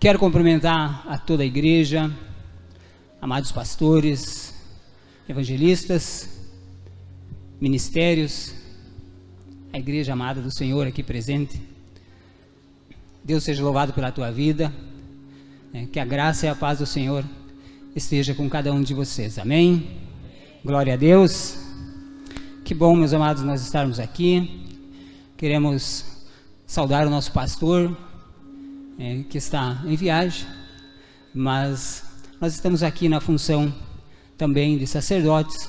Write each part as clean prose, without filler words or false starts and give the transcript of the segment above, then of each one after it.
Quero cumprimentar a toda a igreja, amados pastores, evangelistas, ministérios, a igreja amada do Senhor aqui presente. Deus seja louvado pela tua vida, que a graça e a paz do Senhor esteja com cada um de vocês, amém? Glória a Deus. Que bom, meus amados, nós estarmos aqui. Queremos saudar o nosso pastor, que está em viagem, mas nós estamos aqui na função também de sacerdotes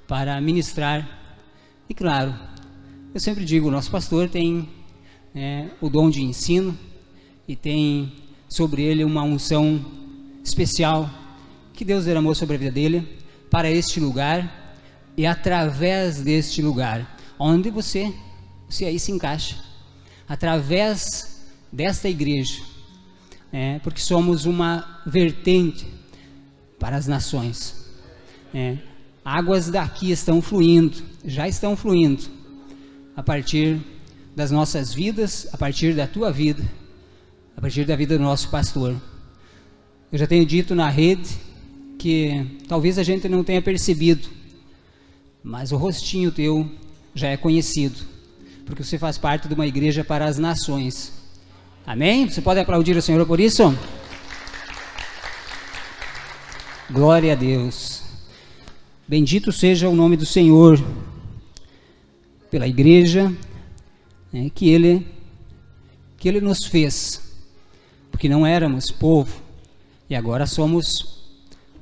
para ministrar. E claro, eu sempre digo, o nosso pastor tem o dom de ensino e tem sobre ele uma unção especial que Deus derramou sobre a vida dele para este lugar e através deste lugar, onde você aí se encaixa, através desta igreja, porque somos uma vertente para as nações. Águas daqui estão fluindo, já estão fluindo, a partir das nossas vidas, a partir da tua vida, a partir da vida do nosso pastor. Eu já tenho dito na rede que talvez a gente não tenha percebido, mas o rostinho teu já é conhecido, porque você faz parte de uma igreja para as nações. Amém? Você pode aplaudir o Senhor por isso? Glória a Deus. Bendito seja o nome do Senhor pela igreja que Ele nos fez, porque não éramos povo e agora somos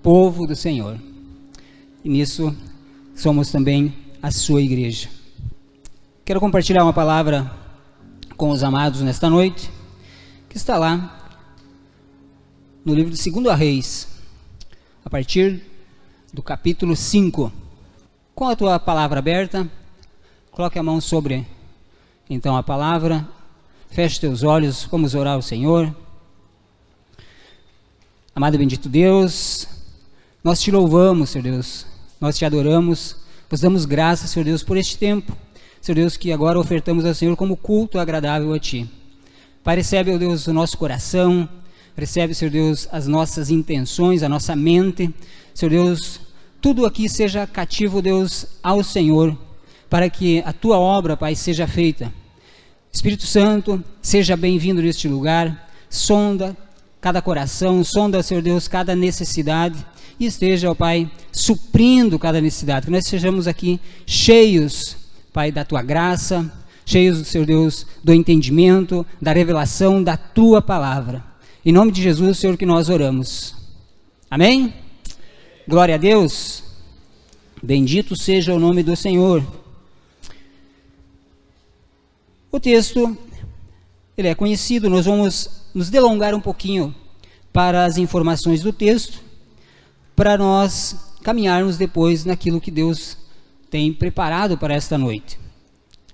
povo do Senhor, e nisso somos também a sua igreja. Quero compartilhar uma palavra com os amados nesta noite, que está lá no livro de 2 Reis, a partir do capítulo 5. Com a tua palavra aberta, coloque a mão sobre então a palavra, feche teus olhos, vamos orar ao Senhor. Amado e bendito Deus, nós te louvamos, Senhor Deus, nós te adoramos, nós damos graças, Senhor Deus, por este tempo, Senhor Deus, que agora ofertamos ao Senhor como culto agradável a Ti. Pai, recebe, ó Deus, o nosso coração, recebe, Senhor Deus, as nossas intenções, a nossa mente, Senhor Deus, tudo aqui seja cativo, Deus, ao Senhor, para que a Tua obra, Pai, seja feita. Espírito Santo, seja bem-vindo neste lugar, sonda cada coração, sonda, Senhor Deus, cada necessidade, e esteja, ó Pai, suprindo cada necessidade, que nós sejamos aqui cheios, Pai, da Tua graça, cheios, Senhor Deus, do entendimento, da revelação da Tua palavra. Em nome de Jesus, Senhor, que nós oramos. Amém? Glória a Deus. Bendito seja o nome do Senhor. O texto, ele é conhecido, nós vamos nos delongar um pouquinho para as informações do texto, para nós caminharmos depois naquilo que Deus tem preparado para esta noite.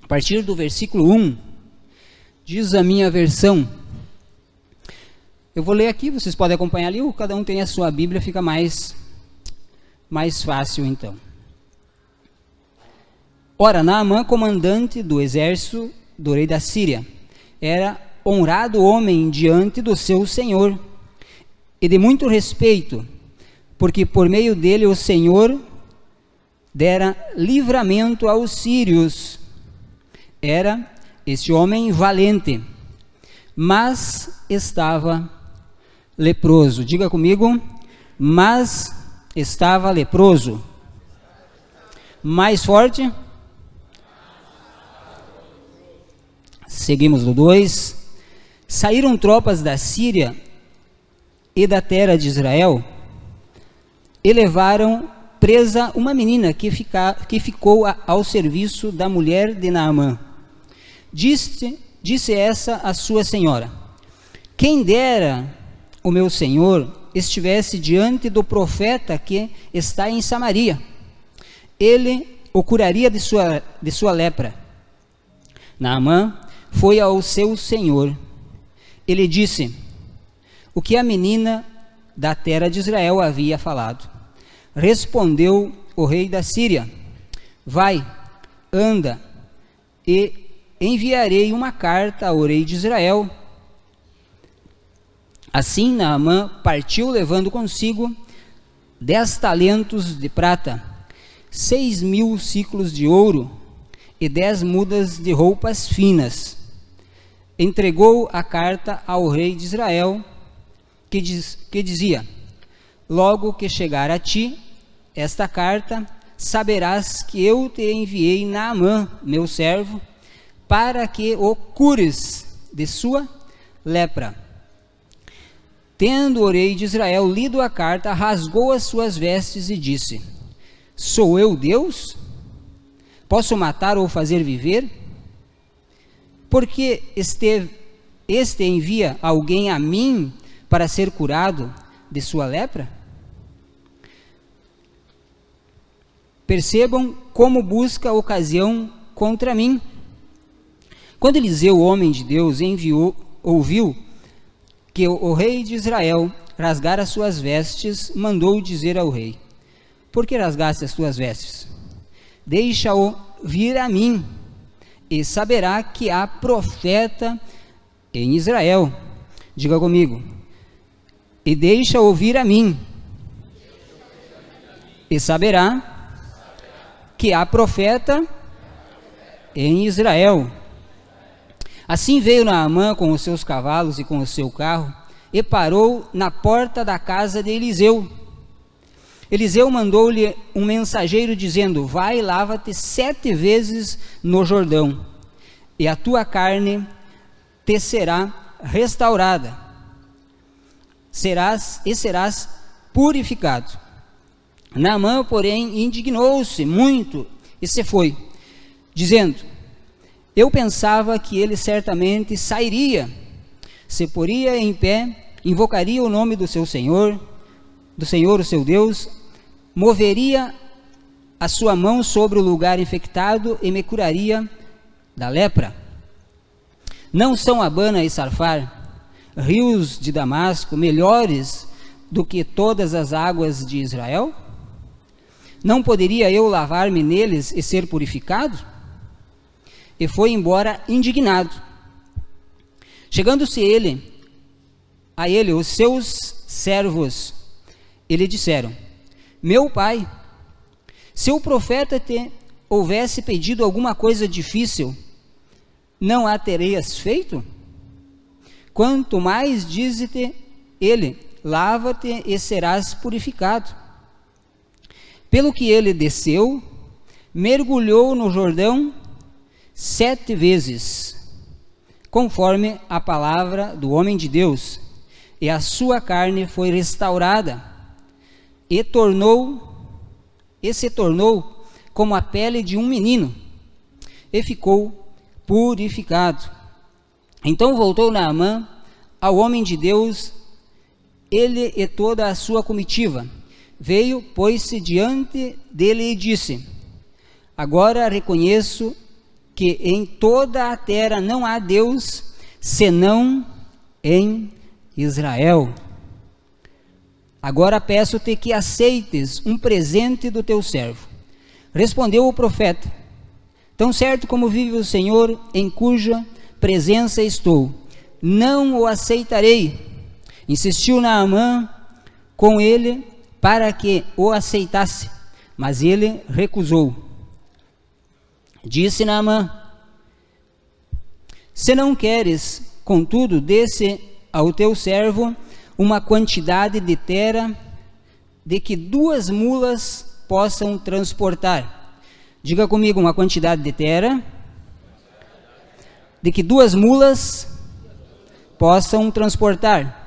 A partir do versículo 1, diz a minha versão, eu vou ler aqui, vocês podem acompanhar ali, ou cada um tem a sua Bíblia, fica mais fácil então. Ora, Naamã, comandante do exército do rei da Síria, era honrado homem diante do seu senhor, e de muito respeito, porque por meio dele o Senhor dera livramento aos sírios. Era este homem valente, mas estava leproso. Diga comigo, mas estava leproso. Mais forte. Seguimos no 2. Saíram tropas da Síria e da terra de Israel e levaram presa uma menina que ficou ao serviço da mulher de Naamã. Disse essa a sua senhora: quem dera o meu senhor estivesse diante do profeta que está em Samaria, ele o curaria de sua lepra. Naamã foi ao seu senhor. Ele disse o que a menina da terra de Israel havia falado. Respondeu o rei da Síria: vai, anda, e enviarei uma carta ao rei de Israel. Assim Naamã partiu, levando consigo 10 talentos de prata, 6.000 siclos de ouro e 10 mudas de roupas finas. Entregou a carta ao rei de Israel, que dizia: logo que chegar a ti esta carta, saberás que eu te enviei Naamã, meu servo, para que o cures de sua lepra. Tendo o rei de Israel lido a carta, rasgou as suas vestes e disse: sou eu Deus? Posso matar ou fazer viver? Porque este envia alguém a mim para ser curado de sua lepra? Percebam como busca ocasião contra mim. Quando Eliseu, o homem de Deus, ouviu que o rei de Israel rasgara as suas vestes, mandou dizer ao rei: por que rasgaste as tuas vestes? Deixa-o vir a mim, e saberá que há profeta em Israel. Diga comigo: e deixa-o vir a mim, e saberá que há profeta em Israel. Assim veio Naamã com os seus cavalos e com o seu carro, e parou na porta da casa de Eliseu. Eliseu mandou-lhe um mensageiro, dizendo: vai e lava-te 7 vezes no Jordão, e a tua carne te será restaurada, serás purificado. Naamã, porém, indignou-se muito e se foi, dizendo: eu pensava que ele certamente sairia, se poria em pé, invocaria o nome do seu Senhor, o seu Deus, moveria a sua mão sobre o lugar infectado e me curaria da lepra. Não são Abana e Sarfar, rios de Damasco, melhores do que todas as águas de Israel? Não poderia eu lavar-me neles e ser purificado? E foi embora indignado. Chegando-se a ele os seus servos, e lhe disseram: meu pai, se o profeta te houvesse pedido alguma coisa difícil, não a terias feito? Quanto mais dize-te ele: lava-te e serás purificado. Pelo que ele desceu, mergulhou no Jordão 7 vezes, conforme a palavra do homem de Deus, e a sua carne foi restaurada, e se tornou como a pele de um menino, e ficou purificado. Então voltou Naamã ao homem de Deus, ele e toda a sua comitiva. Veio, pôs-se diante dele e disse: agora reconheço que em toda a terra não há Deus senão em Israel. Agora peço-te que aceites um presente do teu servo. Respondeu o profeta: tão certo como vive o Senhor, em cuja presença estou, não o aceitarei. Insistiu Naamã com ele para que o aceitasse, mas ele recusou. Disse Naamã: se não queres, contudo, desse ao teu servo uma quantidade de terra de que 2 mulas possam transportar. Diga comigo: uma quantidade de terra de que 2 mulas possam transportar.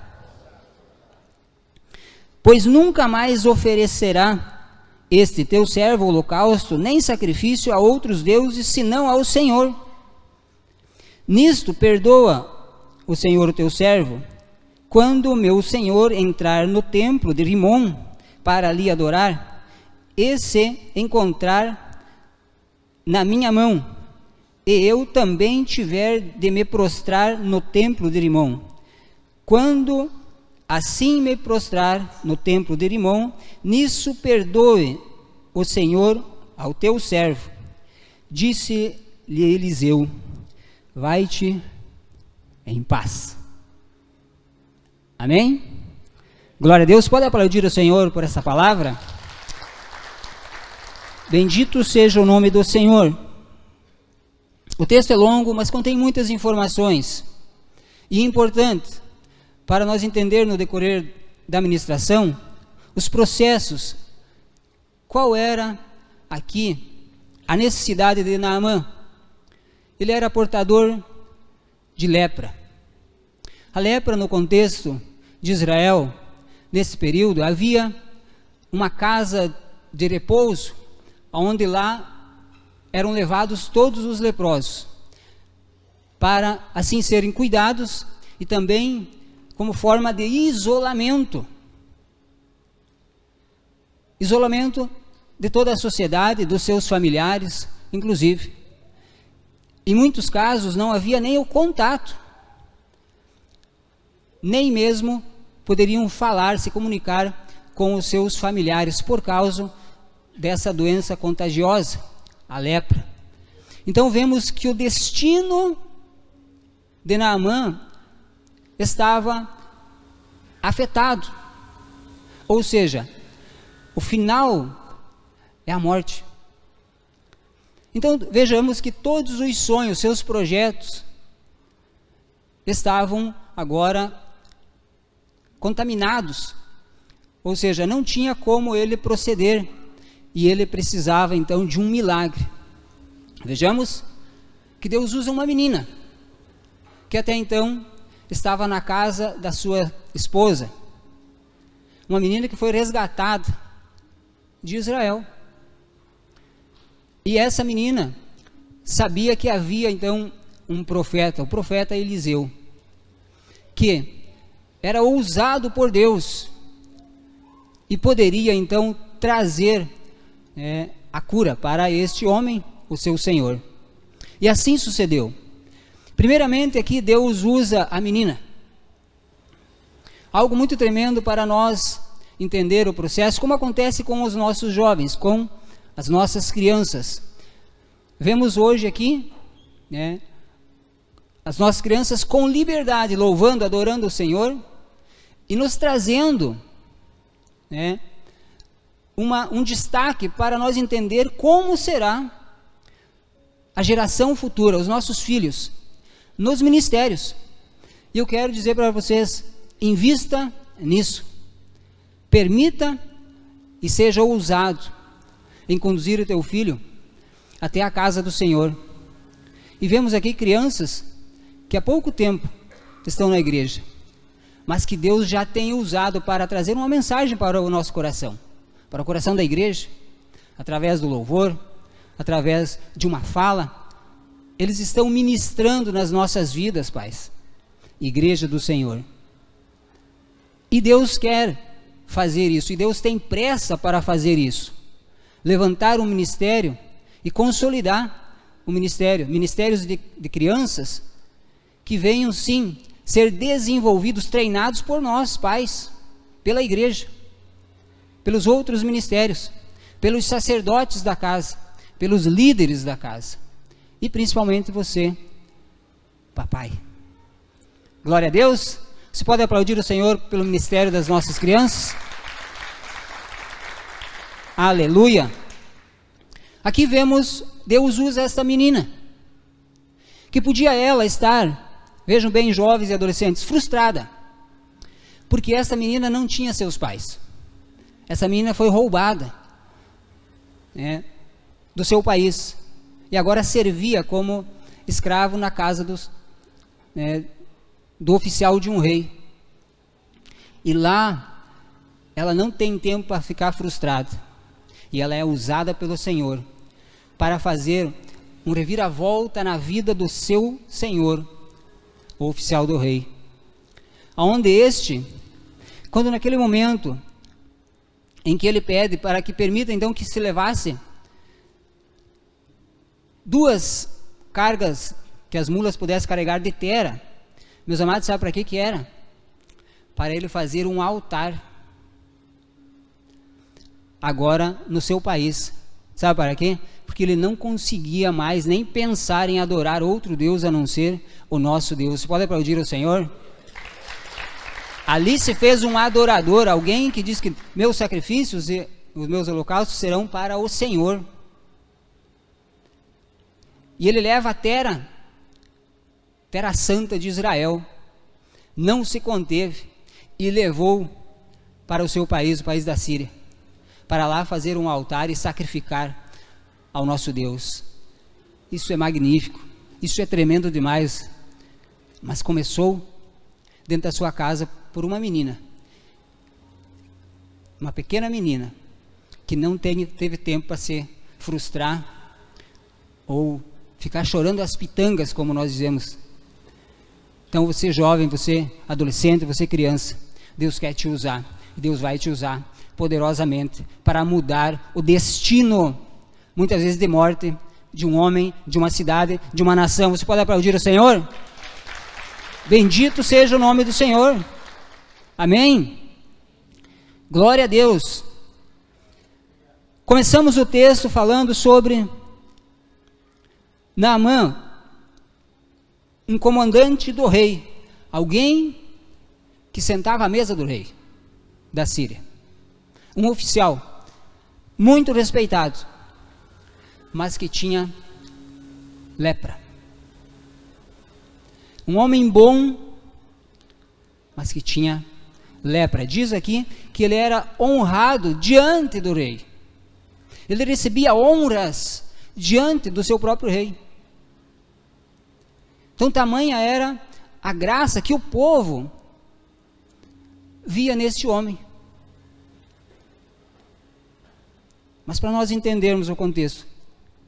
Pois nunca mais oferecerá este teu servo holocausto, nem sacrifício a outros deuses, senão ao Senhor. Nisto perdoa o Senhor teu servo, quando o meu Senhor entrar no templo de Rimom para ali adorar, e se encontrar na minha mão, e eu também tiver de me prostrar no templo de Rimom. Quando assim me prostrar no templo de Rimom, nisso perdoe o Senhor ao teu servo. Disse-lhe Eliseu: vai-te em paz. Amém? Glória a Deus. Pode aplaudir o Senhor por essa palavra? Bendito seja o nome do Senhor. O texto é longo, mas contém muitas informações. E é importante para nós entender no decorrer da ministração os processos. Qual era aqui a necessidade de Naamã? Ele era portador de lepra. A lepra, no contexto de Israel, nesse período, havia uma casa de repouso, onde lá eram levados todos os leprosos, para assim serem cuidados e também como forma de isolamento. Isolamento de toda a sociedade, dos seus familiares, inclusive. Em muitos casos não havia nem o contato, nem mesmo poderiam falar, se comunicar com os seus familiares por causa dessa doença contagiosa, a lepra. Então vemos que o destino de Naamã estava afetado, ou seja, o final é a morte. Então vejamos que todos os sonhos, seus projetos, estavam agora contaminados, ou seja, não tinha como ele proceder, e ele precisava então de um milagre. Vejamos que Deus usa uma menina, que até então estava na casa da sua esposa, uma menina que foi resgatada de Israel, e essa menina sabia que havia então um profeta, o profeta Eliseu, que era usado por Deus e poderia então trazer a cura para este homem, o seu Senhor. E assim sucedeu. Primeiramente aqui Deus usa a menina. Algo muito tremendo para nós entender o processo, como acontece com os nossos jovens, com as nossas crianças. Vemos hoje aqui, as nossas crianças com liberdade, louvando, adorando o Senhor, e nos trazendo um destaque para nós entender como será a geração futura, os nossos filhos, nos ministérios. E eu quero dizer para vocês, invista nisso, permita e seja ousado em conduzir o teu filho até a casa do Senhor. E vemos aqui crianças que há pouco tempo estão na igreja, mas que Deus já tem usado para trazer uma mensagem para o nosso coração, para o coração da igreja, através do louvor, através de uma fala. Eles estão ministrando nas nossas vidas, pais, igreja do Senhor. E Deus quer fazer isso, e Deus tem pressa para fazer isso, levantar um ministério e consolidar o ministério, ministérios de crianças, que venham sim ser desenvolvidos, treinados por nós, pais, pela igreja, pelos outros ministérios, pelos sacerdotes da casa, pelos líderes da casa, e principalmente você, papai. Glória a Deus. Você pode aplaudir o Senhor pelo ministério das nossas crianças? Aleluia. Aqui vemos, Deus usa esta menina, que podia ela estar, vejam bem, jovens e adolescentes, frustrada, porque essa menina não tinha seus pais. Essa menina foi roubada do seu país, e agora servia como escravo na casa do oficial de um rei. E lá, ela não tem tempo para ficar frustrada, e ela é usada pelo Senhor para fazer um reviravolta na vida do seu senhor, o oficial do rei, aonde quando naquele momento em que ele pede para que permita então que se levasse 2 cargas que as mulas pudessem carregar de tera, meus amados, sabe para que era? Para ele fazer um altar, agora no seu país. Sabe para quê? Porque ele não conseguia mais nem pensar em adorar outro Deus a não ser o nosso Deus. Você pode aplaudir o Senhor? Ali se fez um adorador, alguém que diz que meus sacrifícios e os meus holocaustos serão para o Senhor. E ele leva a terra santa de Israel, não se conteve e levou para o seu país, o país da Síria, para lá fazer um altar e sacrificar ao nosso Deus. Isso é magnífico, isso é tremendo demais, mas começou dentro da sua casa por uma menina, uma pequena menina, que não teve tempo para se frustrar ou ficar chorando as pitangas, como nós dizemos. Então você jovem, você adolescente, você criança, Deus quer te usar, e Deus vai te usar poderosamente para mudar o destino, muitas vezes de morte, de um homem, de uma cidade, de uma nação. Você pode aplaudir o Senhor? Bendito seja o nome do Senhor. Amém? Glória a Deus. Começamos o texto falando sobre Naamã, um comandante do rei, alguém que sentava à mesa do rei da Síria, um oficial muito respeitado, mas que tinha lepra. Um homem bom, mas que tinha lepra. Diz aqui que ele era honrado diante do rei. Ele recebia honras diante do seu próprio rei. Então tamanha era a graça que o povo via neste homem. Mas para nós entendermos o contexto,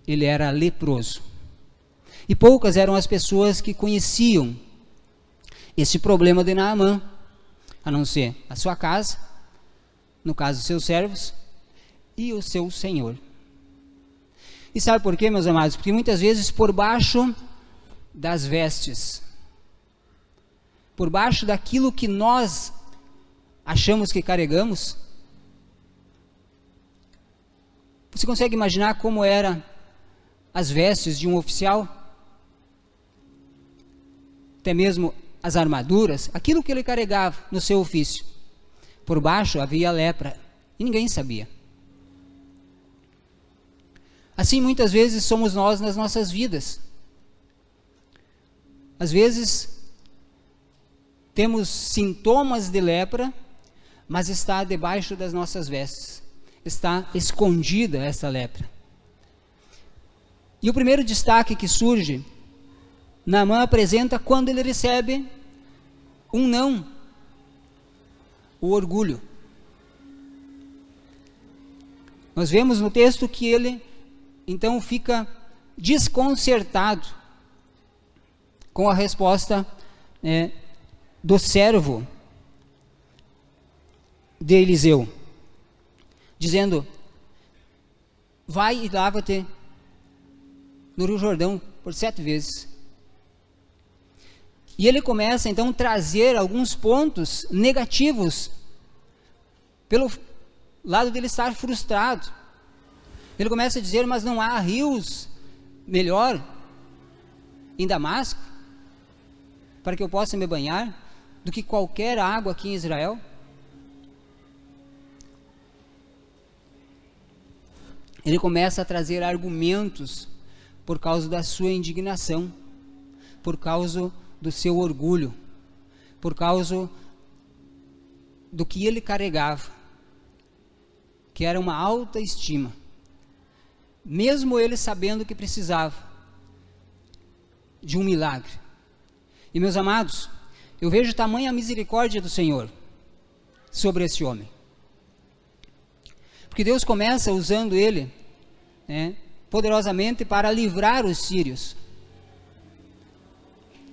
ele era leproso. E poucas eram as pessoas que conheciam esse problema de Naamã, a não ser a sua casa, no caso, seus servos, e o seu senhor. E sabe por quê, meus amados? Porque muitas vezes por baixo das vestes, por baixo daquilo que nós achamos que carregamos, você consegue imaginar como eram as vestes de um oficial? Até mesmo as armaduras, aquilo que ele carregava no seu ofício. Por baixo havia lepra e ninguém sabia. Assim muitas vezes somos nós nas nossas vidas. Às vezes temos sintomas de lepra, mas está debaixo das nossas vestes, está escondida essa lepra. E o primeiro destaque que surge, Naamã apresenta quando ele recebe um não, o orgulho. Nós vemos no texto que ele então fica desconcertado com a resposta do servo de Eliseu, dizendo: vai e lava-te no Rio Jordão por 7 vezes. E ele começa então a trazer alguns pontos negativos, pelo lado dele estar frustrado. Ele começa a dizer: mas não há rios melhor em Damasco, para que eu possa me banhar, do que qualquer água aqui em Israel? Ele começa a trazer argumentos por causa da sua indignação, por causa do seu orgulho, por causa do que ele carregava, que era uma alta estima, mesmo ele sabendo que precisava de um milagre. E meus amados, eu vejo tamanha misericórdia do Senhor sobre esse homem, porque Deus começa usando ele poderosamente para livrar os sírios,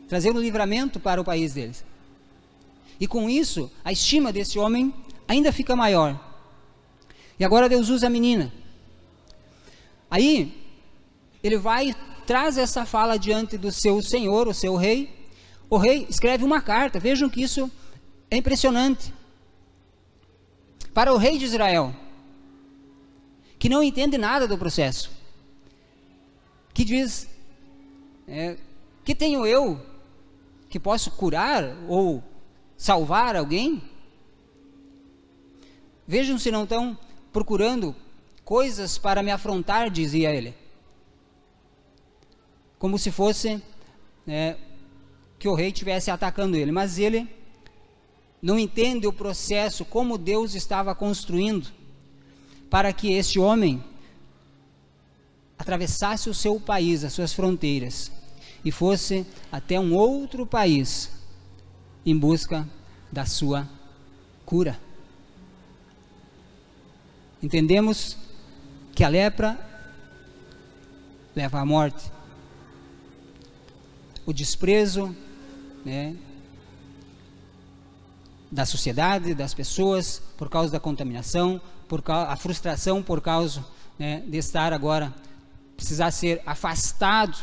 trazer um livramento para o país deles. E com isso, a estima desse homem ainda fica maior. E agora Deus usa a menina. Aí, ele vai, traz essa fala diante do seu senhor, o seu rei. O rei escreve uma carta. Vejam que isso é impressionante. Para o rei de Israel, que não entende nada do processo, que diz: que tenho eu que posso curar ou salvar alguém? Vejam se não estão procurando coisas para me afrontar, dizia ele. Como se fosse que o rei estivesse atacando ele. Mas ele não entende o processo, como Deus estava construindo para que este homem atravessasse o seu país, as suas fronteiras, e fosse até um outro país em busca da sua cura. Entendemos que a lepra leva à morte. O desprezo, da sociedade, das pessoas, por causa da contaminação, a frustração por causa de estar agora, precisar ser afastado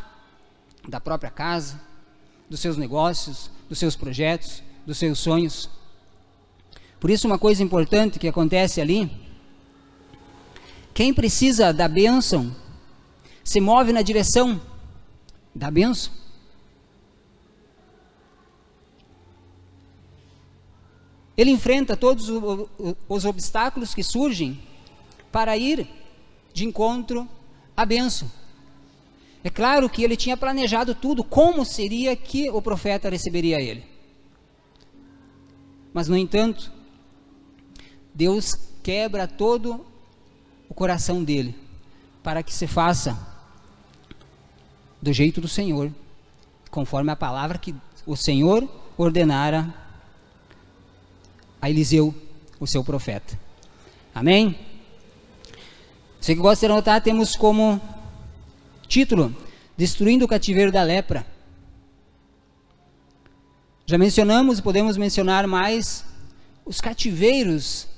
da própria casa, dos seus negócios, dos seus projetos, dos seus sonhos. Por isso, uma coisa importante que acontece ali: quem precisa da bênção se move na direção da bênção. Ele enfrenta todos os obstáculos que surgem para ir de encontro à bênção. É claro que ele tinha planejado tudo, como seria que o profeta receberia ele. Mas, no entanto, Deus quebra todo o coração dele, para que se faça do jeito do Senhor, conforme a palavra que o Senhor ordenara a Eliseu, o seu profeta. Amém? Você que gosta de anotar, temos como título: Destruindo o cativeiro da lepra. Já mencionamos e podemos mencionar mais os cativeiros,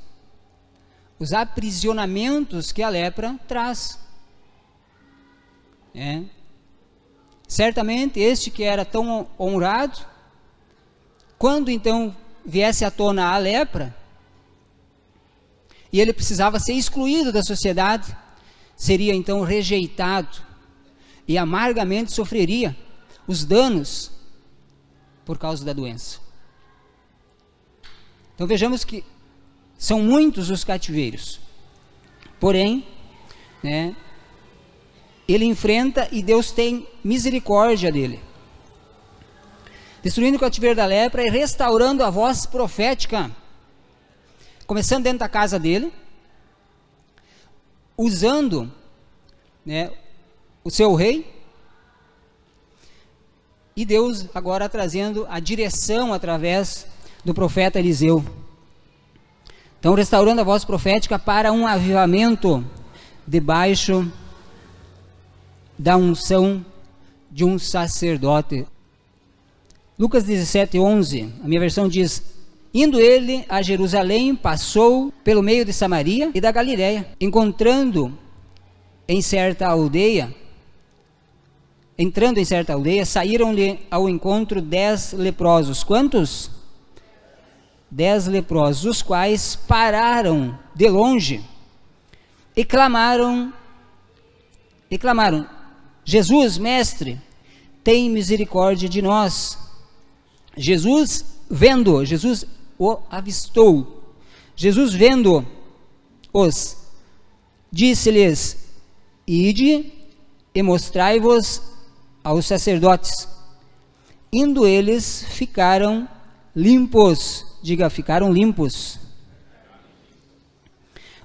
os aprisionamentos que a lepra traz. Certamente este que era tão honrado, quando então viesse à tona a lepra, e ele precisava ser excluído da sociedade, seria então rejeitado e amargamente sofreria os danos por causa da doença. Então vejamos que são muitos os cativeiros, porém, ele enfrenta e Deus tem misericórdia dele, destruindo o cativeiro da lepra e restaurando a voz profética, começando dentro da casa dele, usando o seu rei, e Deus agora trazendo a direção através do profeta Eliseu. Então, restaurando a voz profética para um avivamento debaixo da unção de um sacerdote. Lucas 17:11, a minha versão diz: indo ele a Jerusalém, passou pelo meio de Samaria e da Galiléia, entrando em certa aldeia, saíram-lhe ao encontro 10 leprosos. Quantos? 10 leprosos, os quais pararam de longe e clamaram: Jesus, mestre, tem misericórdia de nós. Jesus o avistou. Jesus vendo-os, disse-lhes: ide e mostrai-vos aos sacerdotes. Indo eles, ficaram limpos. Diga, ficaram limpos.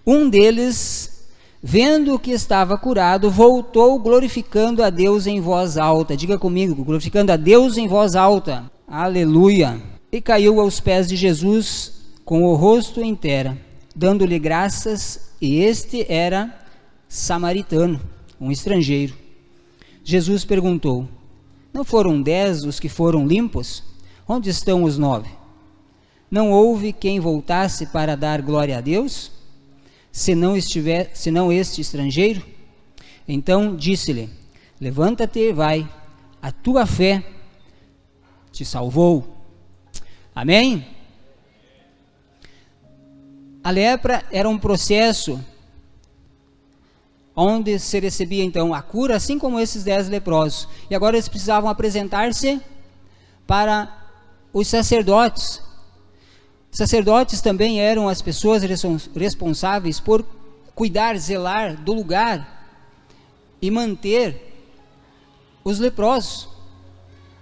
Um deles, vendo que estava curado, voltou glorificando a Deus em voz alta. Diga comigo, glorificando a Deus em voz alta. Aleluia. E caiu aos pés de Jesus com o rosto em terra, dando-lhe graças, e este era samaritano, um estrangeiro. Jesus perguntou: não foram 10 os que foram limpos? Onde estão os 9? Não houve quem voltasse para dar glória a Deus, senão este estrangeiro? Então disse-lhe: levanta-te e vai, a tua fé te salvou. Amém? A lepra era um processo onde se recebia então a cura, assim como esses 10 leprosos. E agora eles precisavam apresentar-se para os sacerdotes, Sacerdotes também eram as pessoas responsáveis por cuidar, zelar do lugar e manter os leprosos.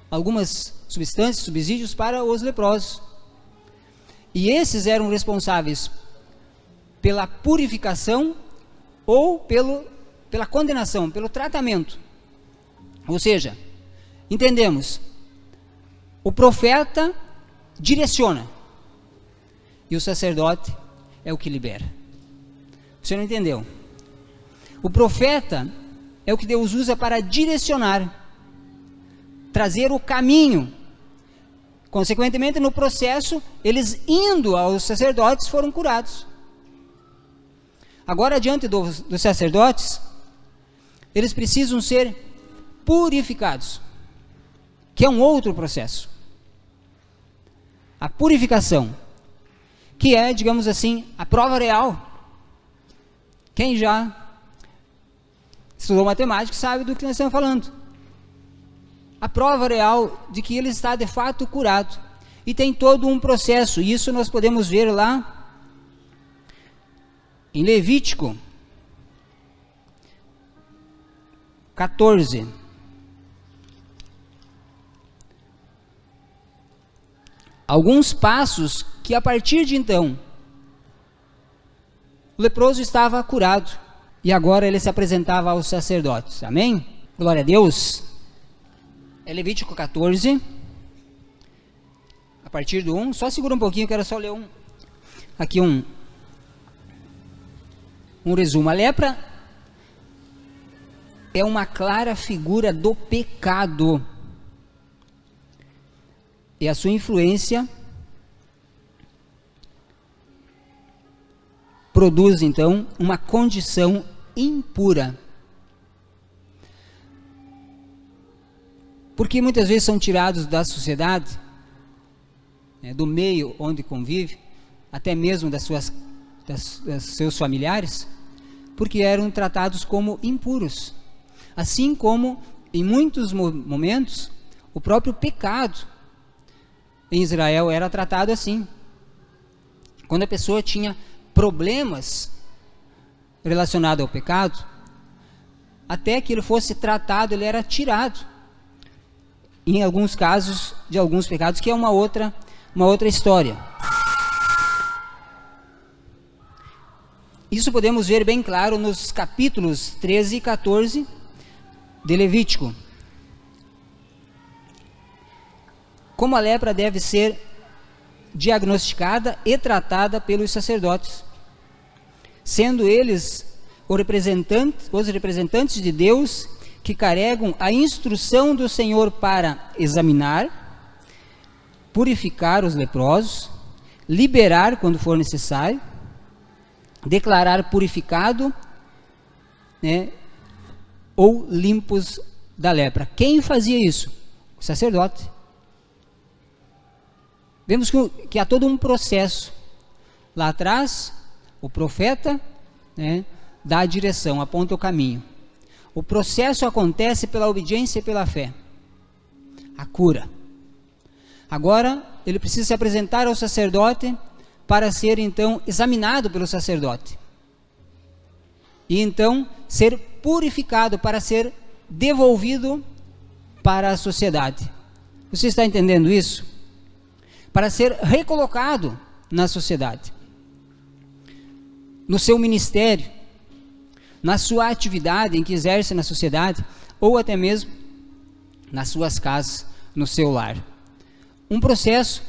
Algumas substâncias, subsídios para os leprosos. E esses eram responsáveis pela purificação ou pela condenação, pelo tratamento. Ou seja, entendemos, o profeta direciona e o sacerdote é o que libera. Você não entendeu? O profeta é o que Deus usa para direcionar, trazer o caminho. Consequentemente, no processo, eles indo aos sacerdotes foram curados. Agora, diante dos sacerdotes, eles precisam ser purificados, que é um outro processo. A purificação, que é, digamos assim, a prova real. Quem já estudou matemática sabe do que nós estamos falando. A prova real de que ele está de fato curado. E tem todo um processo. Isso nós podemos ver lá em Levítico 14. Alguns passos que a partir de então o leproso estava curado e agora ele se apresentava aos sacerdotes. Amém? Glória a Deus. É Levítico 14, a partir do 1. Só segura um pouquinho, quero só ler aqui um resumo. A lepra é uma clara figura do pecado. E a sua influência produz, então, uma condição impura. Porque muitas vezes são tirados da sociedade, do meio onde convive, até mesmo dos seus familiares, porque eram tratados como impuros. Assim como, em muitos momentos, o próprio pecado em Israel era tratado assim. Quando a pessoa tinha problemas relacionados ao pecado, até que ele fosse tratado, ele era tirado. Em alguns casos, de alguns pecados, que é uma outra história. Isso podemos ver bem claro nos capítulos 13 e 14 de Levítico. Como a lepra deve ser diagnosticada e tratada pelos sacerdotes, sendo eles os representantes de Deus que carregam a instrução do Senhor para examinar, purificar os leprosos, liberar quando for necessário, declarar purificado, ou limpos da lepra. Quem fazia isso? O sacerdote. Vemos que há todo um processo. Lá atrás, o profeta dá a direção, aponta o caminho. O processo acontece pela obediência e pela fé. A cura. Agora, ele precisa se apresentar ao sacerdote para ser, então, examinado pelo sacerdote. E, então, ser purificado para ser devolvido para a sociedade. Você está entendendo isso? Para ser recolocado na sociedade. No seu ministério, na sua atividade em que exerce na sociedade, ou até mesmo nas suas casas, no seu lar. Um processo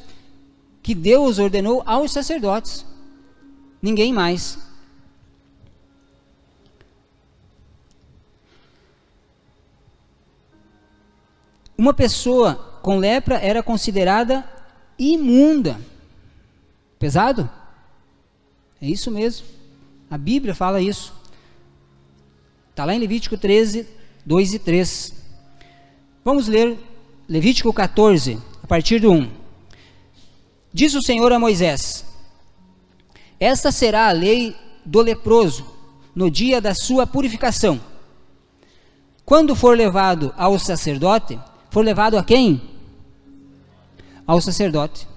que Deus ordenou aos sacerdotes, ninguém mais. Uma pessoa com lepra era considerada imunda. Pesado? É isso mesmo. A Bíblia fala isso. Está lá em Levítico 13, 2 e 3. Vamos ler Levítico 14, a partir do 1. Diz o Senhor a Moisés: esta será a lei do leproso no dia da sua purificação. Quando for levado ao sacerdote, for levado a quem? Ao sacerdote.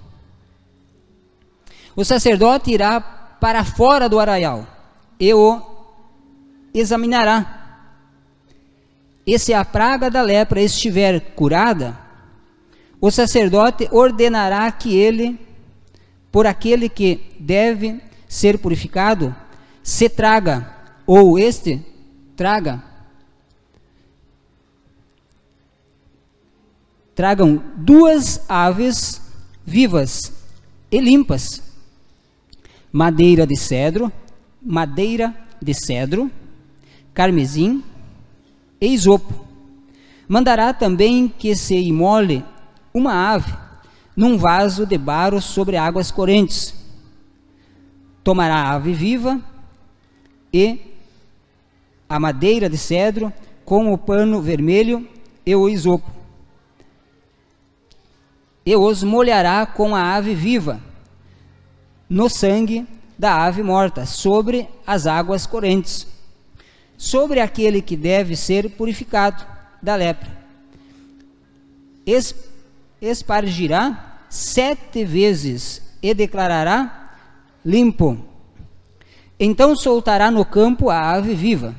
O sacerdote irá para fora do arraial e o examinará. E se a praga da lepra estiver curada, o sacerdote ordenará que ele, por aquele que deve ser purificado, se traga, ou este tragam 2 aves vivas e limpas, madeira de cedro, carmesim e isopo. Mandará também que se imole uma ave num vaso de barro sobre águas correntes. Tomará a ave viva e a madeira de cedro com o pano vermelho e o isopo, e os molhará com a ave viva no sangue da ave morta sobre as águas correntes, sobre aquele que deve ser purificado da lepra. Espargirá 7 vezes e declarará limpo. Então soltará no campo a ave viva.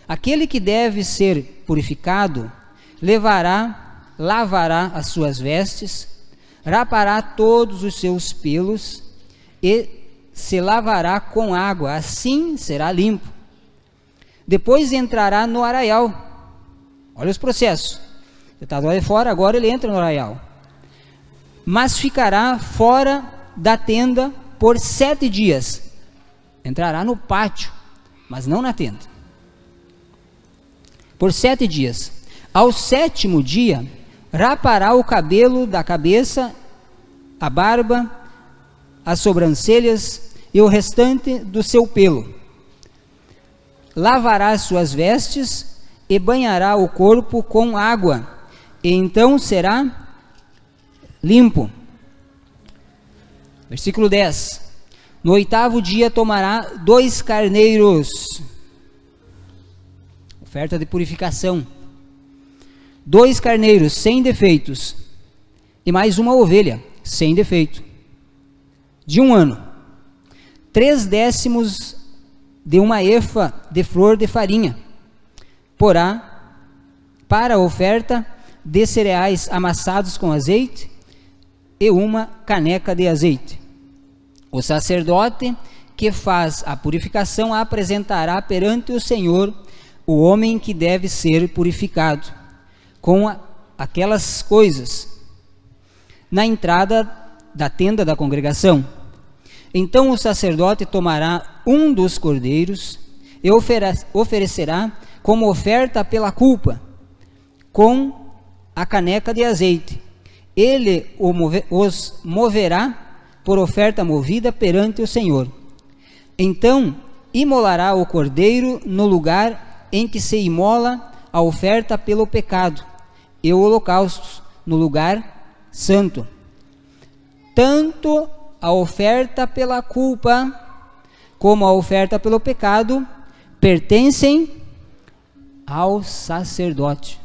Aquele que deve ser purificado lavará as suas vestes, rapará todos os seus pelos e se lavará com água, assim será limpo. Depois entrará no arraial. Olha os processos. Ele está lá de fora, agora ele entra no arraial. Mas ficará fora da tenda por 7 dias. Entrará no pátio, mas não na tenda. Por 7 dias. Ao 7º dia, rapará o cabelo da cabeça, a barba, as sobrancelhas e o restante do seu pelo. Lavará as suas vestes e banhará o corpo com água, e então será limpo. Versículo 10. No 8º dia tomará 2 carneiros, oferta de purificação, 2 carneiros sem defeitos, e mais uma ovelha sem defeito, de 1 ano, 3/10 de uma efa de flor de farinha, porá para a oferta de cereais amassados com azeite, e uma caneca de azeite. O sacerdote que faz a purificação apresentará perante o Senhor o homem que deve ser purificado, com aquelas coisas, na entrada da tenda da congregação. Então o sacerdote tomará um dos cordeiros e oferecerá como oferta pela culpa, com a caneca de azeite. Ele os moverá por oferta movida perante o Senhor. Então imolará o cordeiro no lugar em que se imola a oferta pelo pecado, e o holocausto no lugar santo. Tanto a oferta pela culpa como a oferta pelo pecado pertencem ao sacerdote.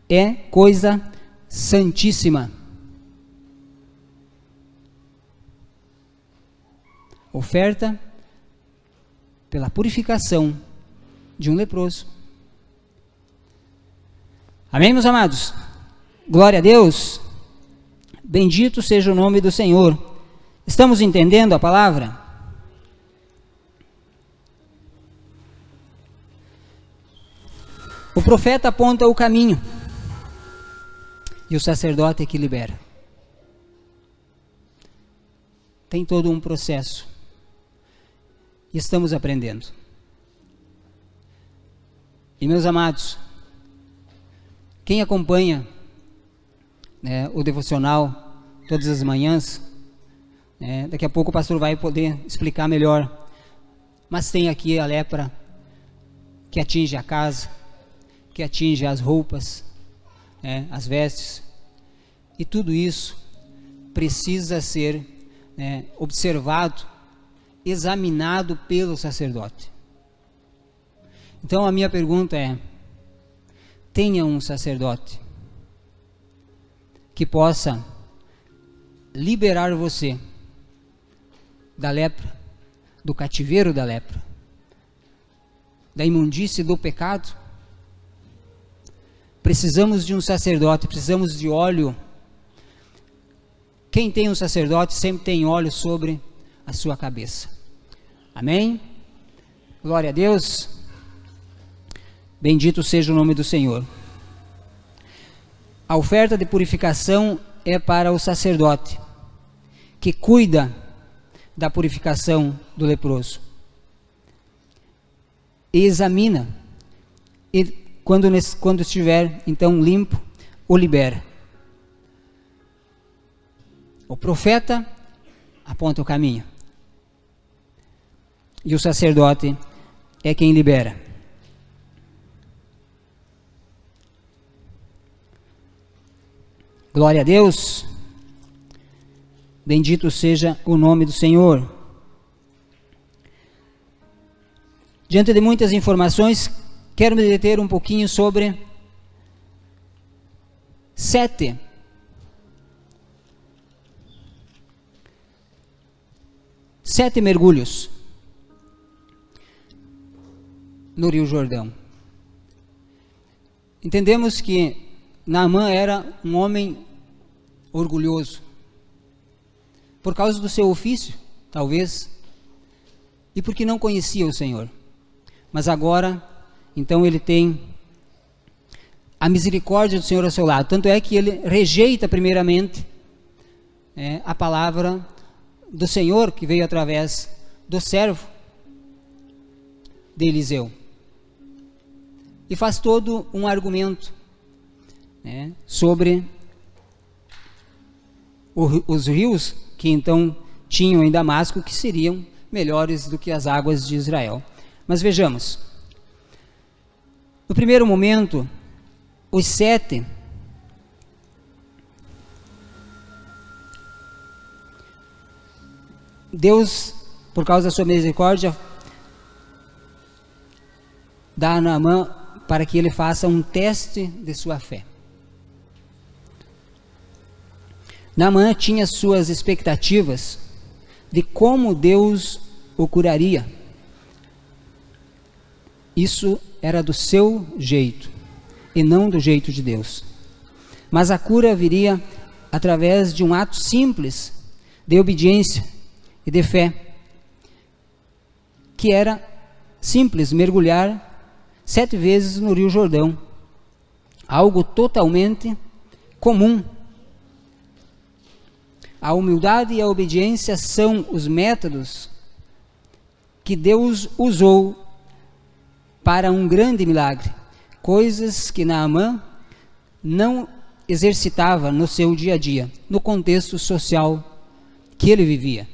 É coisa santíssima. Oferta pela purificação de um leproso. Amém, meus amados? Glória a Deus. Bendito seja o nome do Senhor. Estamos entendendo a palavra? O profeta aponta o caminho e o sacerdote é que libera. Tem todo um processo e estamos aprendendo. E meus amados, quem acompanha o devocional todas as manhãs, daqui a pouco o pastor vai poder explicar melhor, mas tem aqui a lepra que atinge a casa, que atinge as roupas, as vestes, e tudo isso precisa ser observado, examinado pelo sacerdote. Então a minha pergunta é: tenha um sacerdote que possa liberar você da lepra, do cativeiro da lepra, da imundície do pecado. Precisamos de um sacerdote, precisamos de óleo. Quem tem um sacerdote sempre tem óleo sobre a sua cabeça. Amém? Glória a Deus. Bendito seja o nome do Senhor. A oferta de purificação é para o sacerdote, que cuida da purificação do leproso. E examina, e quando estiver então limpo, o libera. O profeta aponta o caminho, e o sacerdote é quem libera. Glória a Deus. Bendito seja o nome do Senhor. Diante de muitas informações, quero me deter um pouquinho sobre 7 mergulhos no Rio Jordão. Entendemos que Naamã era um homem orgulhoso, por causa do seu ofício, talvez, e porque não conhecia o Senhor. Mas agora, então, ele tem a misericórdia do Senhor ao seu lado. Tanto é que ele rejeita primeiramente a palavra do Senhor, que veio através do servo de Eliseu, e faz todo um argumento sobre os rios que então tinham em Damasco, que seriam melhores do que as águas de Israel. Mas vejamos, no primeiro momento, os 7 Deus, por causa da sua misericórdia, dá a Naamã para que ele faça um teste de sua fé. Naamã tinha suas expectativas de como Deus o curaria. Isso era do seu jeito e não do jeito de Deus. Mas a cura viria através de um ato simples de obediência e de fé, que era simples, mergulhar 7 vezes no Rio Jordão, algo totalmente comum. A humildade e a obediência são os métodos que Deus usou para um grande milagre, coisas que Naamã não exercitava no seu dia a dia, no contexto social que ele vivia.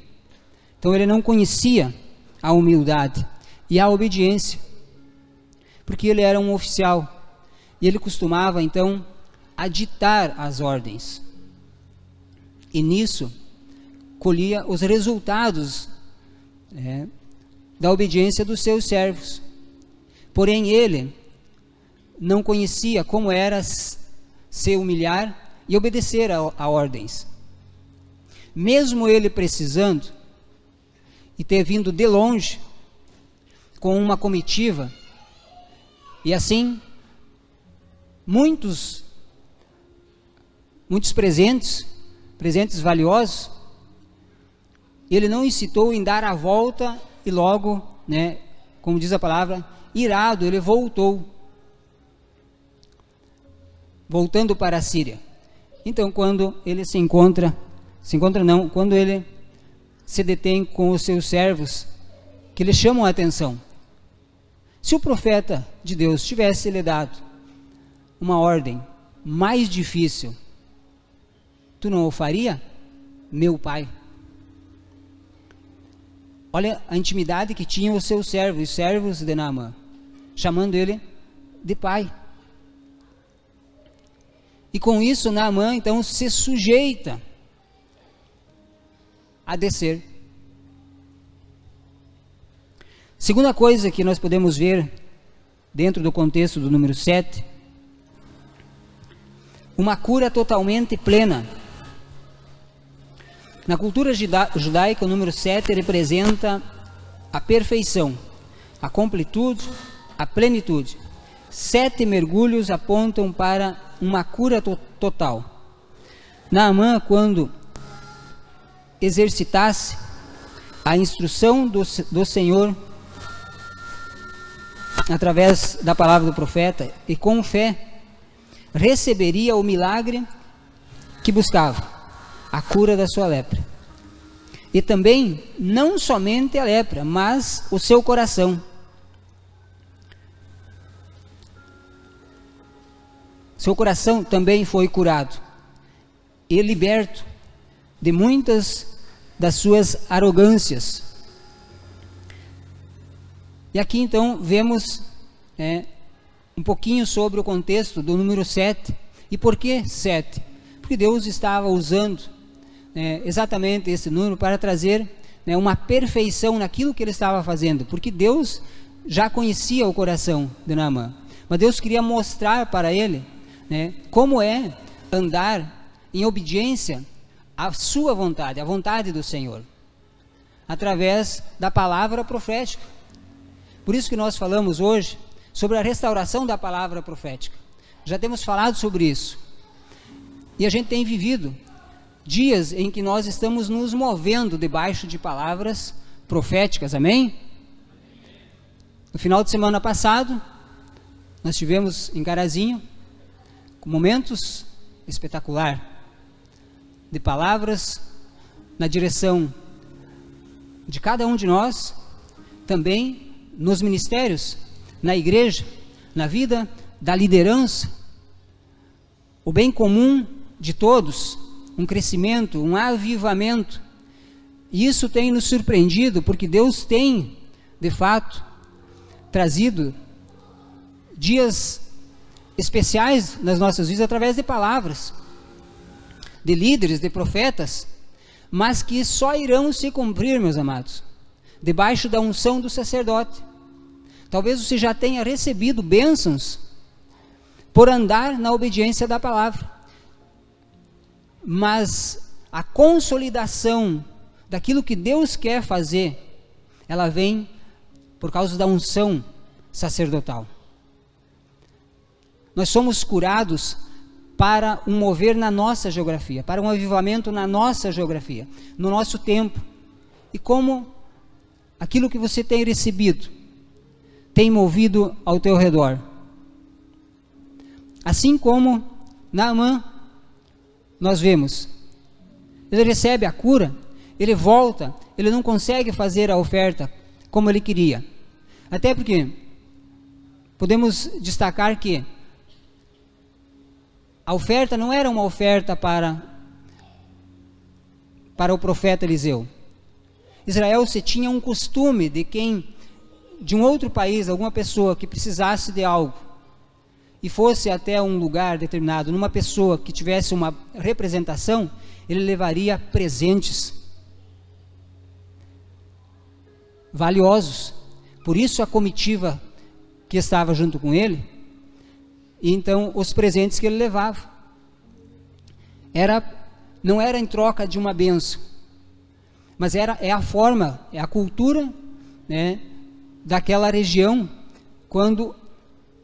Então ele não conhecia a humildade e a obediência, porque ele era um oficial, e ele costumava então a ditar as ordens, e nisso colhia os resultados da obediência dos seus servos. Porém ele não conhecia como era se humilhar e obedecer a ordens, mesmo ele precisando e ter vindo de longe com uma comitiva, e assim muitos presentes valiosos. Ele não incitou em dar a volta e logo, como diz a palavra, irado, ele voltando para a Síria. Então, quando ele quando ele se detém com os seus servos, que lhe chamam a atenção. Se o profeta de Deus tivesse lhe dado uma ordem mais difícil, tu não o faria, meu pai? Olha a intimidade que tinham os seus servos, os servos de Naamã, chamando ele de pai. E com isso Naamã então se sujeita a descer. Segunda coisa que nós podemos ver dentro do contexto do número 7, uma cura totalmente plena. Na cultura judaica, o número 7 representa a perfeição, a completude, a plenitude. 7 mergulhos apontam para uma cura total. Naamã, quando exercitasse a instrução do Senhor através da palavra do profeta e com fé, receberia o milagre que buscava, a cura da sua lepra. E também, não somente a lepra, mas o seu coração. Seu coração também foi curado e liberto de muitas das suas arrogâncias. E aqui então vemos um pouquinho sobre o contexto do número 7. E por que 7? Porque Deus estava usando exatamente esse número para trazer uma perfeição naquilo que ele estava fazendo, porque Deus já conhecia o coração de Naamã, mas Deus queria mostrar para ele como é andar em obediência à sua vontade, à vontade do Senhor, através da palavra profética. Por isso que nós falamos hoje sobre a restauração da palavra profética. Já temos falado sobre isso. E a gente tem vivido dias em que nós estamos nos movendo debaixo de palavras proféticas, amém? No final de semana passado, nós tivemos em Carazinho momentos espetaculares de palavras na direção de cada um de nós, também nos ministérios, na igreja, na vida da liderança, o bem comum de todos, um crescimento, um avivamento. E isso tem nos surpreendido, porque Deus tem, de fato, trazido dias especiais nas nossas vidas através de palavras, de líderes, de profetas, mas que só irão se cumprir, meus amados, debaixo da unção do sacerdote. Talvez você já tenha recebido bênçãos por andar na obediência da palavra, mas a consolidação daquilo que Deus quer fazer, ela vem por causa da unção sacerdotal. Nós somos curados para um mover na nossa geografia, para um avivamento na nossa geografia, no nosso tempo. E como aquilo que você tem recebido tem movido ao teu redor. Assim como Naamã, nós vemos, ele recebe a cura, ele volta, ele não consegue fazer a oferta como ele queria. Até porque podemos destacar que a oferta não era uma oferta para o profeta Eliseu. Israel se tinha um costume de um outro país, alguma pessoa que precisasse de algo, e fosse até um lugar determinado, numa pessoa que tivesse uma representação, ele levaria presentes valiosos. Por isso a comitiva que estava junto com ele, e então os presentes que ele levava, não era em troca de uma bênção, mas é a forma, é a cultura, daquela região, quando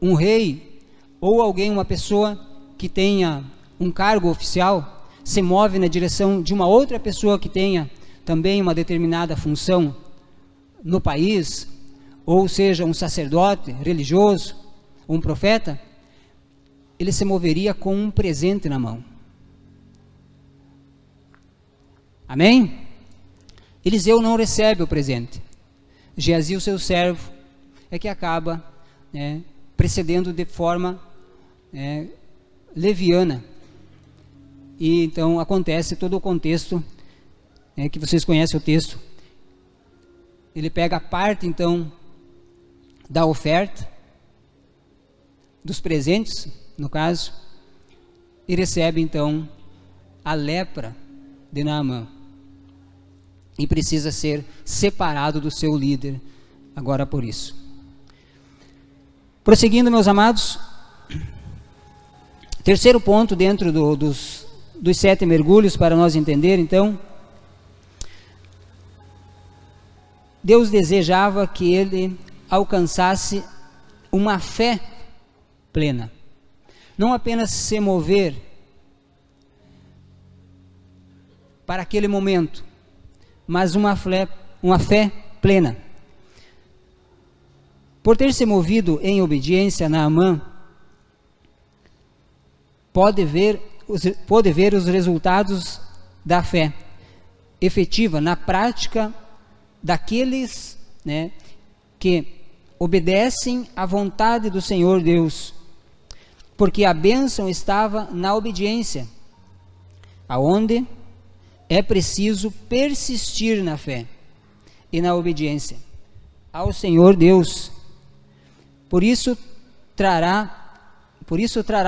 um rei ou alguém, uma pessoa que tenha um cargo oficial, se move na direção de uma outra pessoa que tenha também uma determinada função no país, ou seja, um sacerdote religioso, um profeta, ele se moveria com um presente na mão. Amém? Eliseu não recebe o presente. Geazi, o seu servo, é que acaba precedendo de forma leviana. E então acontece todo o contexto, que vocês conhecem o texto. Ele pega a parte então da oferta, dos presentes, no caso, e recebe então a lepra de Naamã. E precisa ser separado do seu líder, agora por isso. Prosseguindo, meus amados, terceiro ponto dentro dos 7 mergulhos, para nós entender, então, Deus desejava que ele alcançasse uma fé plena. Não apenas se mover para aquele momento, mas uma fé plena. Por ter se movido em obediência, Naamã pode ver os resultados da fé efetiva na prática daqueles, que obedecem à vontade do Senhor Deus, porque a bênção estava na obediência, aonde é preciso persistir na fé e na obediência ao Senhor Deus. Por isso trará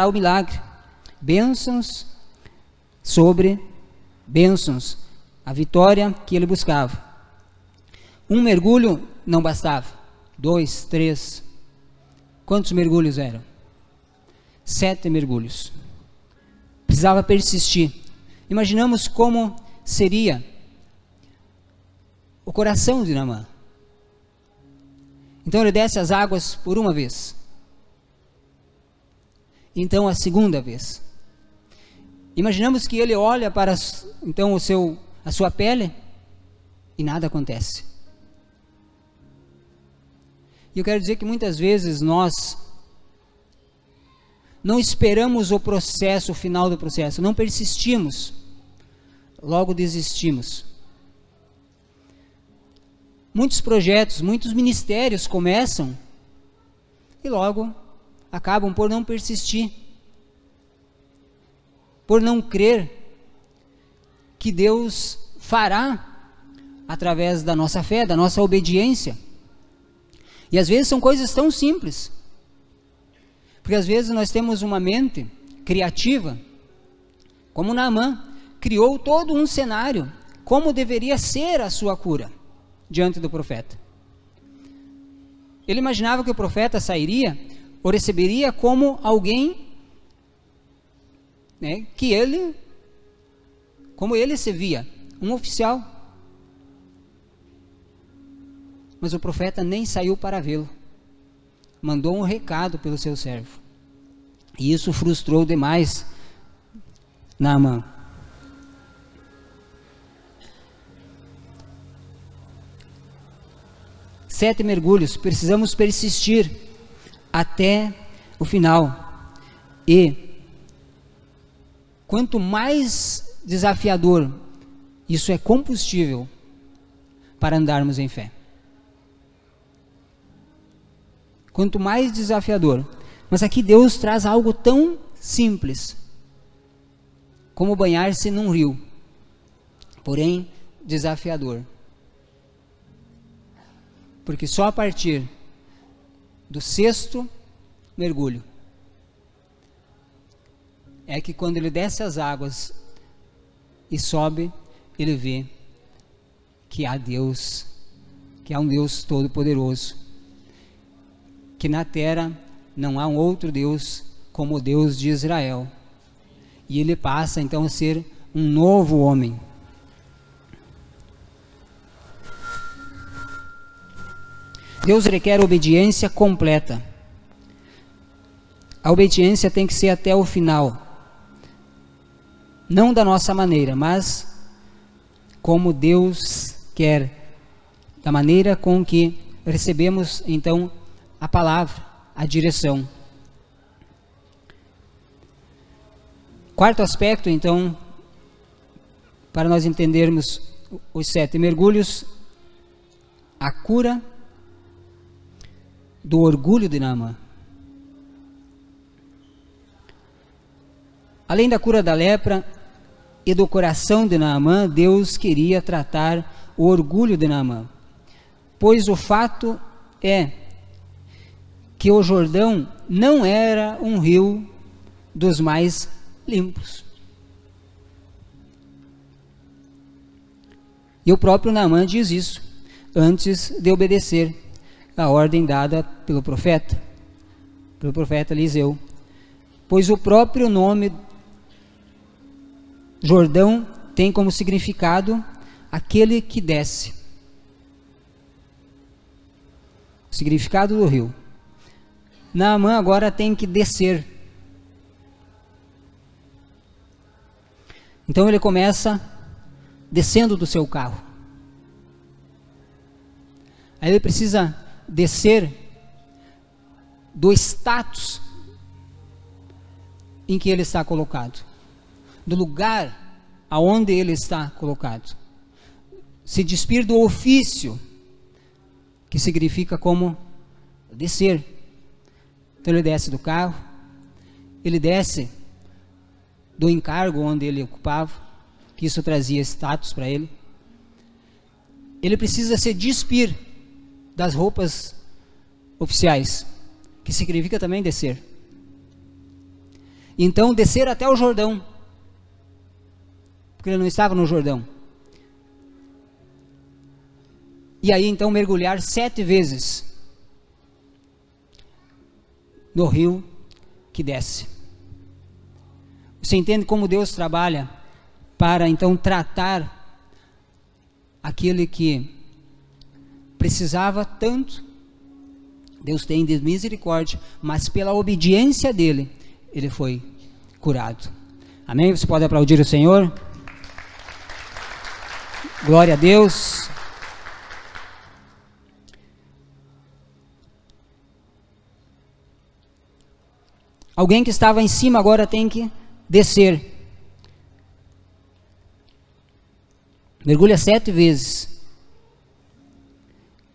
o milagre, bênçãos sobre bênçãos, a vitória que ele buscava. Um mergulho não bastava, 2, 3, quantos mergulhos eram? 7 mergulhos. Precisava persistir. Imaginamos como seria o coração de Naamã. Então ele desce as águas por uma vez. Então a segunda vez. Imaginamos que ele olha para então a sua pele e nada acontece. E eu quero dizer que muitas vezes nós não esperamos o processo, o final do processo, não persistimos, logo desistimos. Muitos projetos, muitos ministérios começam e logo acabam por não persistir, por não crer que Deus fará através da nossa fé, da nossa obediência. E às vezes são coisas tão simples, porque às vezes nós temos uma mente criativa, como Naamã criou todo um cenário, como deveria ser a sua cura diante do profeta. Ele imaginava que o profeta sairia ou receberia como alguém, como ele se via, um oficial. Mas o profeta nem saiu para vê-lo. Mandou um recado pelo seu servo. E isso frustrou demais Naamã. Sete mergulhos, precisamos persistir até o final. E quanto mais desafiador, isso é combustível para andarmos em fé. Quanto mais desafiador. Mas aqui Deus traz algo tão simples como banhar-se num rio, porém desafiador. Porque só a partir do 6º mergulho é que quando ele desce as águas e sobe, ele vê que há Deus, que há um Deus todo-poderoso, que na terra não há um outro Deus como o Deus de Israel. E ele passa então a ser um novo homem. Deus requer obediência completa. A obediência tem que ser até o final. Não da nossa maneira, mas como Deus quer, da maneira com que recebemos então a palavra, a direção. Quarto aspecto, então, para nós entendermos os 7 mergulhos, a cura do orgulho de Naamã. Além da cura da lepra e do coração de Naamã, Deus queria tratar o orgulho de Naamã, pois o fato é que o Jordão não era um rio dos mais limpos. E o próprio Naamã diz isso, antes de obedecer a ordem dada pelo profeta Eliseu. Pois o próprio nome Jordão tem como significado aquele que desce. significado do rio. Naamã agora tem que descer. Então ele começa descendo do seu carro. Aí ele precisa descer do status em que ele está colocado, do lugar aonde ele está colocado. Se despir do ofício, que significa como descer. Então ele desce do carro, ele desce do encargo onde ele ocupava, que isso trazia status para ele. Ele precisa se despir das roupas oficiais, que significa também descer. Então descer até o Jordão, porque ele não estava no Jordão. E aí então mergulhar 7 vezes no rio que desce. Você entende como Deus trabalha para então tratar aquele que precisava tanto? Deus tem de misericórdia, mas pela obediência dele, ele foi curado. Amém? Você pode aplaudir o Senhor? Glória a Deus. Alguém que estava em cima agora tem que descer. Mergulha 7 vezes.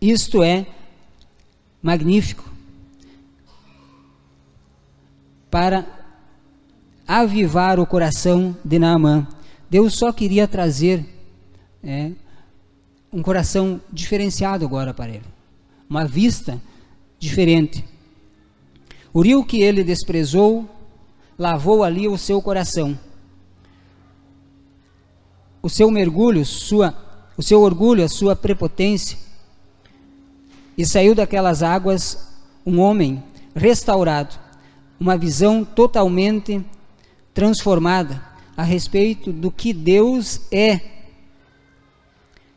Isto é magnífico para avivar o coração de Naamã. Deus só queria trazer um coração diferenciado agora para ele, uma vista diferente. O rio que ele desprezou lavou ali o seu coração. O seu mergulho, o seu orgulho, a sua prepotência. E saiu daquelas águas um homem restaurado, uma visão totalmente transformada a respeito do que Deus é.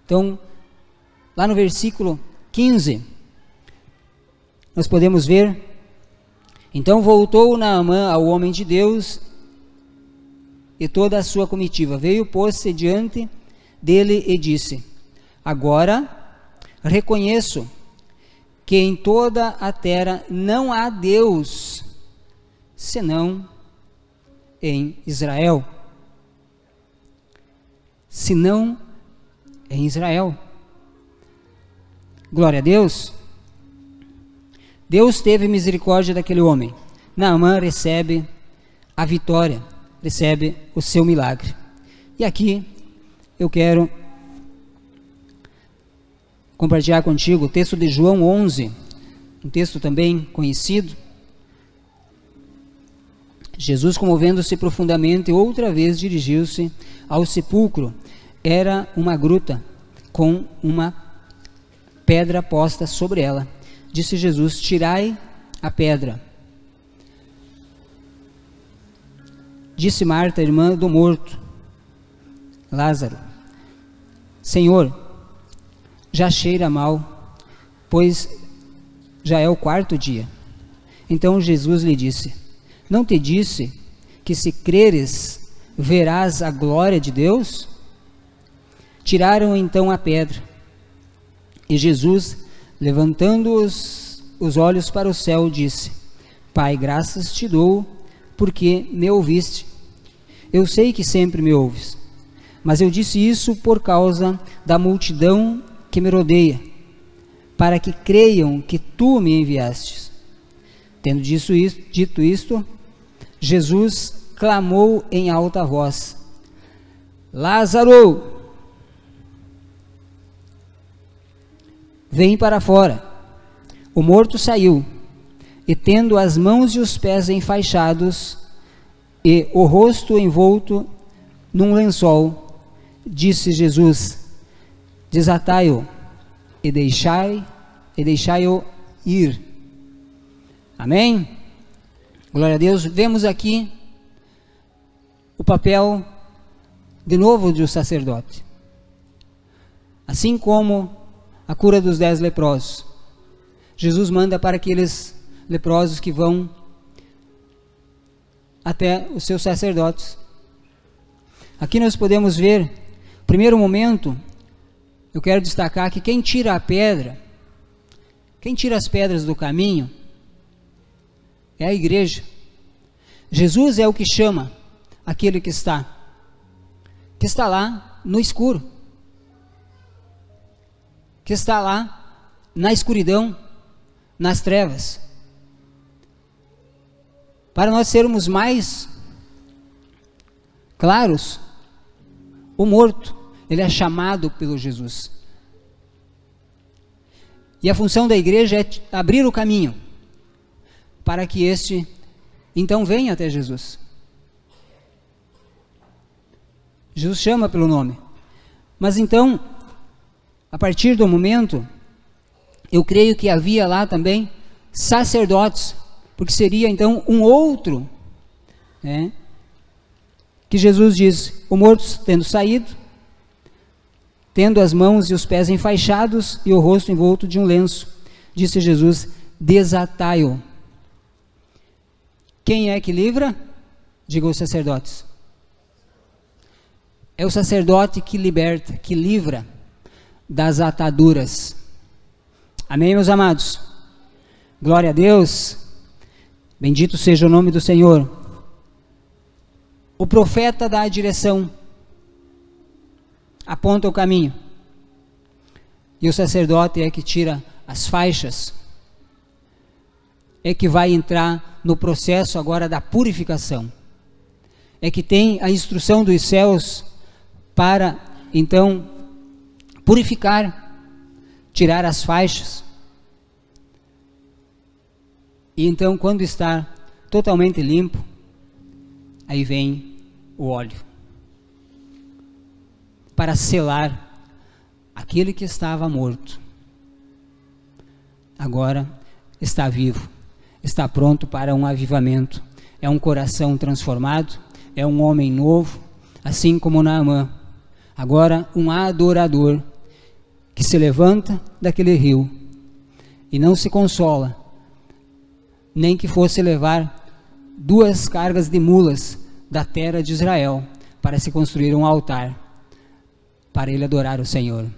Então, lá no versículo 15, nós podemos ver: então voltou Naamã ao homem de Deus e toda a sua comitiva. Veio, pôs-se diante dele e disse: agora reconheço que em toda a terra não há Deus, senão em Israel. Senão em Israel. Glória a Deus. Deus teve misericórdia daquele homem. Naamã recebe a vitória, recebe o seu milagre. E aqui eu quero compartilhar contigo o texto de João 11, um texto também conhecido. Jesus, comovendo-se profundamente, outra vez dirigiu-se ao sepulcro. Era uma gruta com uma pedra posta sobre ela. Disse Jesus: tirai a pedra. Disse Marta, irmã do morto, Lázaro: Senhor, já cheira mal, pois já é o 4º dia. Então Jesus lhe disse: não te disse que se creres verás a glória de Deus? Tiraram então a pedra. E Jesus, levantando os olhos para o céu, disse: Pai, graças te dou, porque me ouviste. Eu sei que sempre me ouves, mas eu disse isso por causa da multidão que me rodeia, para que creiam que tu me enviastes. Tendo dito isto, Jesus clamou em alta voz: Lázaro, vem para fora. O morto saiu, e tendo as mãos e os pés enfaixados, e o rosto envolto num lençol, disse Jesus: desatai-o e deixai-o ir. Amém? Glória a Deus. Vemos aqui o papel de novo do sacerdote. Assim como a cura dos 10 leprosos, Jesus manda para aqueles leprosos que vão até os seus sacerdotes. Aqui nós podemos ver, primeiro momento, eu quero destacar que quem tira a pedra, quem tira as pedras do caminho, é a igreja. Jesus é o que chama aquele que está lá no escuro, que está lá na escuridão, nas trevas. Para nós sermos mais claros, o morto, ele é chamado pelo Jesus. E a função da igreja é abrir o caminho para que este então venha até Jesus. Jesus chama pelo nome. Mas então, a partir do momento, eu creio que havia lá também sacerdotes, porque seria então um outro, que Jesus diz, o morto tendo saído, tendo as mãos e os pés enfaixados e o rosto envolto de um lenço, disse Jesus, desatai-o. Quem é que livra? Diga os sacerdotes. É o sacerdote que liberta, que livra das ataduras. Amém, meus amados? Glória a Deus. Bendito seja o nome do Senhor. O profeta dá a direção, aponta o caminho. E o sacerdote é que tira as faixas, é que vai entrar no processo agora da purificação. É que tem a instrução dos céus para, então, purificar, tirar as faixas. E então, quando está totalmente limpo, aí vem o óleo para selar aquele que estava morto. Agora está vivo, está pronto para um avivamento. É um coração transformado, é um homem novo, assim como Naamã. Agora um adorador que se levanta daquele rio e não se consola, nem que fosse levar 2 cargas de mulas da terra de Israel para se construir um altar para ele adorar o Senhor.